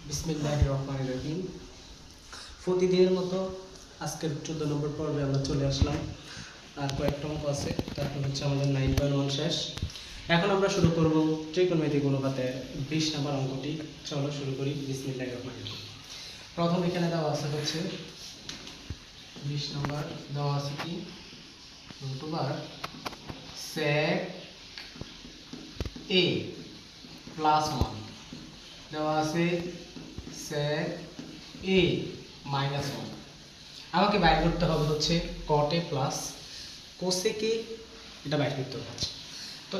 বিসমিল্লাহির রহমানির রহিম। প্রতিদিনের মতো আজকের 14 নম্বর পর্বে আমরা চলে আসলাম। আর কয়েকটা অঙ্ক আছে, তারপর হচ্ছে আমাদের 9.1 শেষ। এখন আমরা শুরু করব ত্রিকোণমিতিক অনুপাতের 20 নম্বর অঙ্কটি। চলো শুরু করি। বিসমিল্লাহির রহমানির রহিম। প্রথম এখানে দেওয়া আছে হচ্ছে 20 নম্বর, দেওয়া আছে কি sec a প্লাস 1, দেওয়া আছে sec a মাইনাস 1। আমাকে বাইর করতে হবে হচ্ছে cot a plus cosec a, এটা বাইর করতে হবে। তো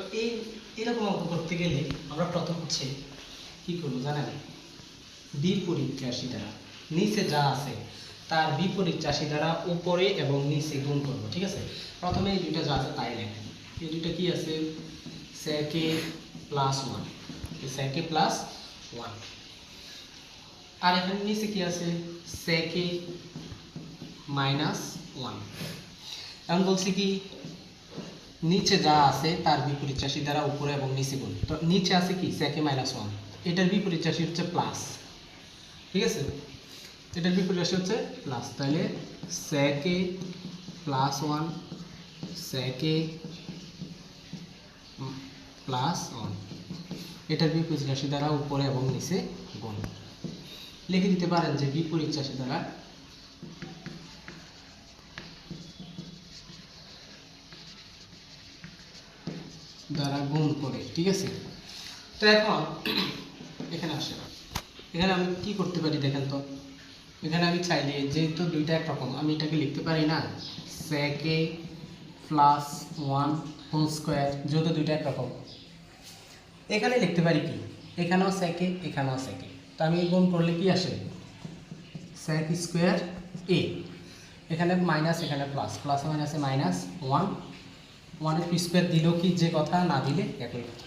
এরকম অঙ্ক করতে গেলে আমরা প্রথম হচ্ছে কি করবো জানেন, বিপরীত রাশি দ্বারা নিচে যা আছে তার বিপরীত রাশি দ্বারা উপরে এবং নিচে গুণ করব। ঠিক আছে, প্রথমে এই দুইটা যা আছে তাই লেখেন। এই দুইটা কি আছে, sec a plus 1, sec a plus 1। আর এখানে নিচে কি আছে, sec a মাইনাস 1। এখন বলছি কি, নিচে যা আছে তার বিপরীত রাশি দ্বারা উপরে এবং নিচে গুণ। তো নিচে আছে কি sec a মাইনাস 1, এটার বিপরীত রাশি হচ্ছে প্লাস। ঠিক আছে, এটার বিপরীত রাশি হচ্ছে প্লাস, তাহলে sec a plus 1 sec a plus 1, এটার বিপরীত রাশি দ্বারা উপরে এবং নিচে গুণ। লিখে দিতে পারেন যে বিপরীত রাশি দ্বারা গুণ করে। ঠিক আছে, তো এখন এখানে আসে, এখানে আমি কি করতে পারি দেখেন তো। এখানে আমি চাইলে যেহেতু দুইটা একরকম, আমি এটাকে লিখতে পারি না sec a plus 1 whole square, যেহেতু দুইটা একরকম এখানে লিখতে পারি কি, এখানেও sec a এখানেও sec a। তো আমি গুণ করলে কি আসে, sec স্কোয়ার a, এখানে মাইনাস এখানে প্লাস, প্লাস মাইনাসে মাইনাস 1, 1 এর স্কোয়ার দিলেও কি যে কথা, না দিলে একই কথা।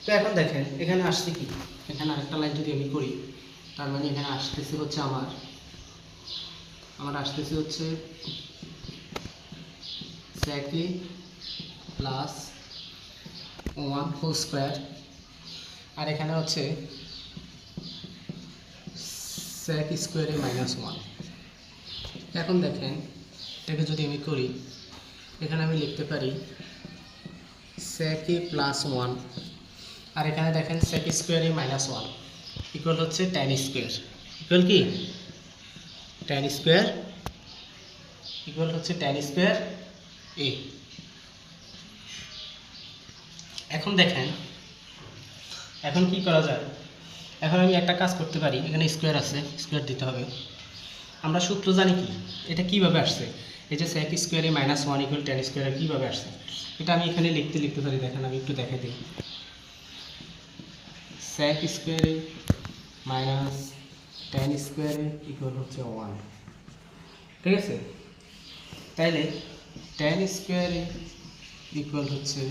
তো এখন দেখেন এখানে আসছে কি, এখানে আরেকটা লাইন যদি আমি করি, তার মানে এখানে আসতেছে হচ্ছে আমার আসতেছে হচ্ছে sec a plus 1 whole square, আর এখানে হচ্ছে sec স্কোয়ারে মাইনাস 1। এখন দেখেন এটাকে যদি আমি করি, এখানে আমি লিখতে পারি sec a প্লাস 1, আর এখানে দেখেন sec স্কোয়ারে মাইনাস 1 ইকুয়াল হচ্ছে tan স্কোয়ার, ইকুয়াল কি tan স্কোয়ার, ইকুয়াল হচ্ছে tan স্কোয়ার a। এখন দেখেন এখন কি করা যায়, এখন আমি একটা কাজ করতে পারি, এখানে স্কোয়ার আছে, স্কোয়ার দিতে হবে। আমরা সূত্র জানি কি, এটা কিভাবে আসছে, এই যে sec স্কোয়ারে মাইনাস 1 ইকুয়াল tan স্কোয়ারে কিভাবে আসছে, এটা আমি এখানে লিখতে পারি। দেখেন আমি একটু দেখাই দিই, sec স্কোয়ারে মাইনাস tan স্কোয়ারে ইকুয়াল হচ্ছে 1। ঠিক আছে, তাইলে tan স্কোয়ারে ইকুয়াল হচ্ছে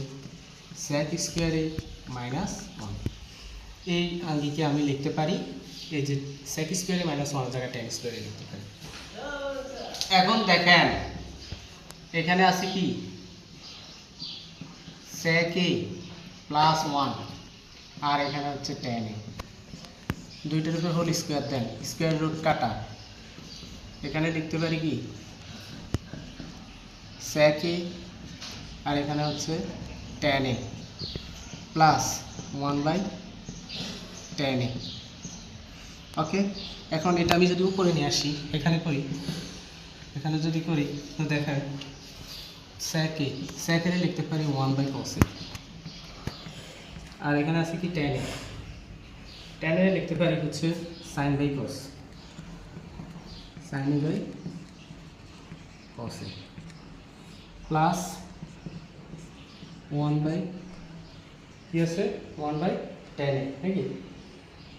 sec স্কোয়ারে মাইনাস 1। এই আঙ্গিকে আমি লিখতে পারি, এই যে sec স্কোয়ারে মাইনাস 1 জায়গায় tan স্কোয়ারে লিখতে পারি। এখন দেখেন এখানে আছে কি sec a প্লাস 1, আর এখানে হচ্ছে tan a, দুইটার উপর whole square then, square root কাটা, এখানে লিখতে পারি কি sec a, আর এখানে হচ্ছে tan a plus 1/tan a। ওকে, এখন এটা আমি যদি উপরে নিয়ে আসি, এখানে করি, এখানে যদি করি তো দেখেন sec a লিখতে পারি 1/cos a, আর এখানে আছে কি tan a লিখতে পারি হচ্ছে sin/cos, sin a/cos a plus 1/, কি আছে 1/tan a, নাকি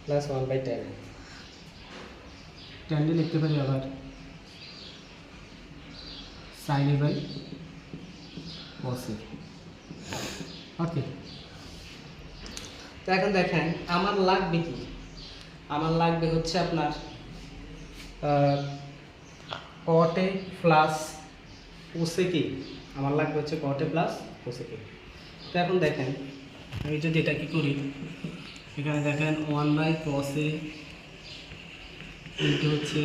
plus 1/tan a। tan a লিখতে পারি আবার sin a/cos a। ওকে, তো এখন দেখেন আমার লাগবে কি, আমার লাগবে হচ্ছে আপনার cot a plus cosec a, আমার লাগবে হচ্ছে cot a plus cosec a। তো এখন দেখেন আমি যদি এটা কি করি, এখানে দেখেন 1/cos a ইন্টু হচ্ছে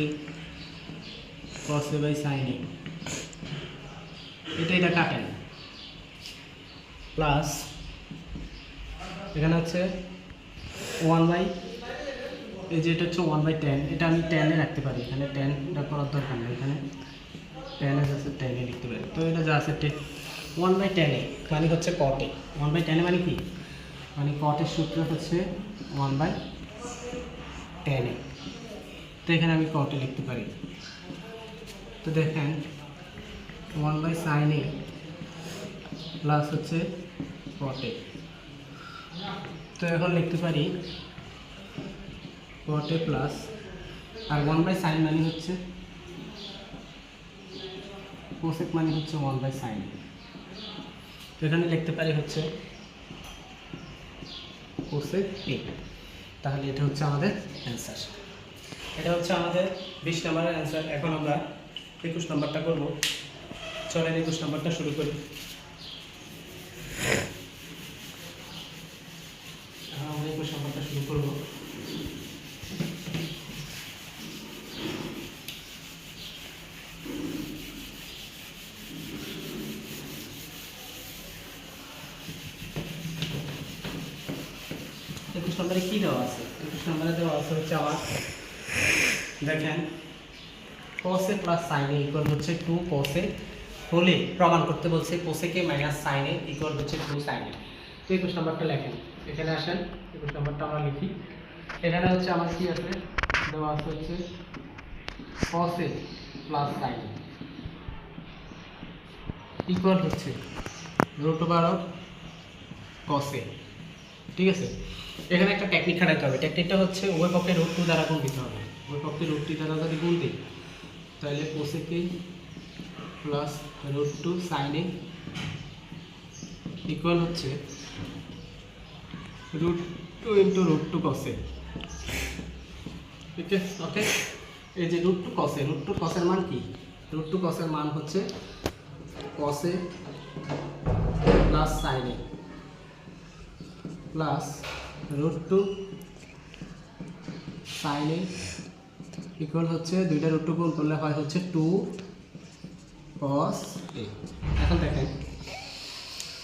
cos a by sin a, এটা কাটেন, প্লাস এখানে হচ্ছে 1 বাই, এই যে এটা হচ্ছে 1/10, এটা আমি 10 এ রাখতে পারি, এখানে 10টা করার দরকার নেই, এখানে 10 আছে 10 এ লিখতে পারি। তো এটা যা আছে 1/10 এ মানে হচ্ছে cot a, 1/10 এ মানে কি, মানে cot এর সূত্র হচ্ছে 1/10 এ। তো এখানে আমি cot a লিখতে পারি। তো দেখেন 1/sin a প্লাস হচ্ছে cot a, তো এখন লিখতে পারি cot a plus, R 1/sin মানে হচ্ছে cosec মানে হচ্ছে 1/sin, তো এখানে লিখতে পারি হচ্ছে cosec a। তাহলে এটা হচ্ছে আমাদের অ্যান্সার, এটা হচ্ছে আমাদের 20 নম্বরের অ্যান্সার। এখন আমরা 21 নম্বরটা করব। চলেন 21 নম্বরটা শুরু করি। আমরা 21 নম্বরটা শুরু করব। নম্বরে কি দেওয়া আছে? 21 নম্বরে দেওয়া আছে হচ্ছে আমার, দেখেন cos a plus sin a equal হচ্ছে 2 cos a হলে প্রমাণ করতে বলছে cosec a minus sin a equal হচ্ছে 2 sin a। তো 21 নম্বরটা লেখেন, এখানে আসেন 21 নম্বরটা আমরা লিখি। এখানে হচ্ছে আমার কি আছে, দেওয়া আছে হচ্ছে cos a plus sin a equal হচ্ছে √12 cos a, ঠিক আছে। এখানে একটা টেকনিক খাটাতে হবে, টেকনিকটা হচ্ছে উভয় পক্ষে √2 দ্বারা গুণ দিতে হবে। উভয় পক্ষে √2 দ্বারা যদি গুণ দিই তাহলে cosec a plus √2 sin a equal হচ্ছে √2 ইন্টু √2 cos a, ঠিক আছে। ওকে, এই যে √2 cos a, √2 cos এর মান কি, √2 cos এর মান হচ্ছে cos a plus sin a plus √2 sin a equal হচ্ছে দুইটা √2 গুণ করলে হয় হচ্ছে 2 cos a। এখন দেখেন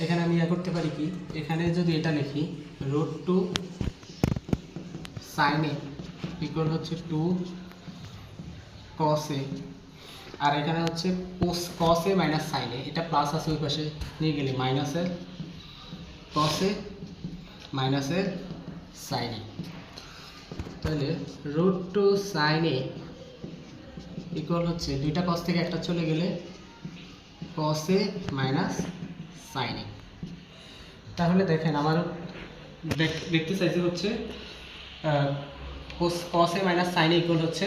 এখানে আমি করতে পারি কি, এখানে যদি এটা লিখি √2 sin a ইকুয়াল হচ্ছে 2 cos a, আর এখানে হচ্ছে cos a minus sin a, এটা প্লাস আছে ওই পাশে নিয়ে গেলে মাইনাস এর cos a মাইনাস এর sin a, তাহলে √2 sin a ইকুয়াল হচ্ছে দুইটা cos থেকে একটা চলে গেলে cos a minus sin a। তাহলে দেখেন আমার দেখতে চাইছে হচ্ছে cos a minus sin a equal হচ্ছে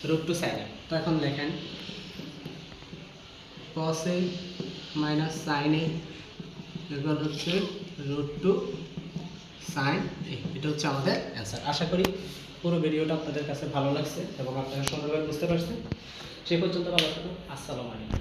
√2 sin a। তো এখন লেখেন cos a minus sin a equal হচ্ছে √2 sin a। এটা হচ্ছে আমাদের অ্যান্সার। আশা করি পুরো ভিডিওটা আপনাদের কাছে ভালো লাগছে এবং আপনারা সুন্দরভাবে বুঝতে পারছেন। সেই পর্যন্ত ভালো থাকুন। আসসালামু আলাইকুম।